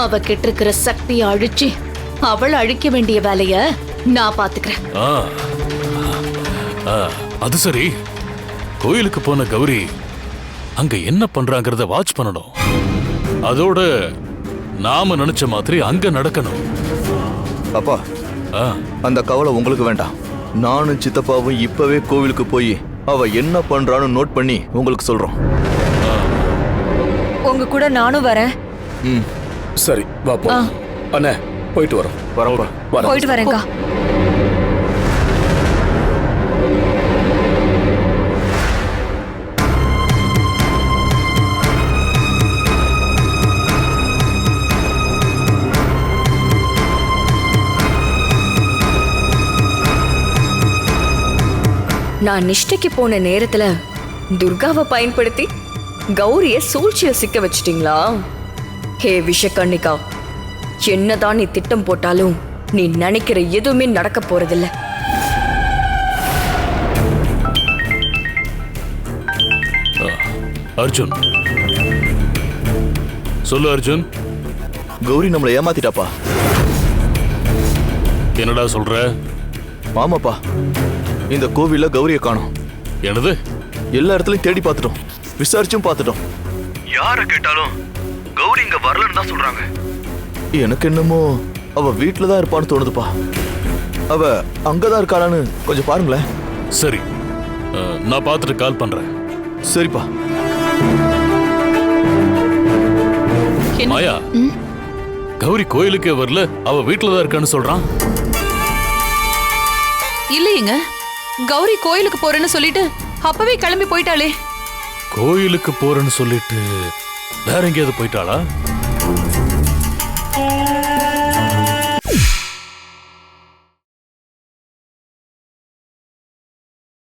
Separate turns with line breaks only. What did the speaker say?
அவ கிட்ட இருக்கிற சக்தியை அழிச்சு அவளை அழிக்க வேண்டிய வேலைய நான் பாத்துக்கிறேன்.
அது சரி, கோயிலுக்கு போன கௌரி அங்க என்ன பண்றாங்கறத வாட்ச் பண்ணணும். அதோட நாம நினைச்ச மாதிரி அங்க நடக்கணும்.
அப்பா, அந்த கவலை உங்களுக்கு வேண்டாம். நானும் சித்தப்பாவும் இப்பவே கோவிலுக்கு போய் அவ என்ன பண்றான்னு நோட் பண்ணி உங்களுக்கு சொல்றோம்.
உங்க கூட நானும் வரேன்.
சரி வா போ. அண்ணே போயிட்டு வரோம்.
வரப்பா.
போயிட்டு வரேன்க்கா. நான் நிஷ்டைக்கு போன நேரத்துல துர்காவை பயன்படுத்தி கௌரிய சூழ்ச்சிய சிக்க வச்சிட்டீங்களா? ஹே விஷக்கண்ணிகா, என்னதான் நீ திட்டம் போட்டாலும் நீ நினைக்கிற எதுவுமே நடக்க போறதில்ல.
அர்ஜுன் சொல்லு. அர்ஜுன்,
கௌரி நம்மளை ஏமாத்திட்டாப்பா.
என்னடா சொல்ற?
ஆமாப்பா, இந்த கோவில்ல கௌரியை காணோம்.
என்னது?
எல்லா இடத்துலயும் தேடி பார்த்துட்டோம், விசாரிச்சும் பார்த்துட்டோம். யார கேட்டாலும் கௌரி இங்க வரலன்னு தான் சொல்றாங்க. எனக்கு என்னமோ அவ வீட்டுல தான் இருப்பான்னு தோணுதுப்பா. அவ அங்கதான் இருக்காளான்னு கொஞ்சம் பாருங்களேன்.
சரி, நான் பார்த்துட்டு கால் பண்றேன்.
சரிப்பா.
மாயா, கௌரி கோயிலுக்கே வரல, அவ வீட்டுல தான் இருக்கான்னு சொல்றான்.
இல்லையேங்க, கௌரி கோயிலுக்கு போறேன்னு சொல்லிட்டு அப்பவே கிளம்பி போயிட்டாளே.
கோயிலுக்கு போறேன்னு சொல்லிட்டு வேற எங்கேயாவது போயிட்டாளா?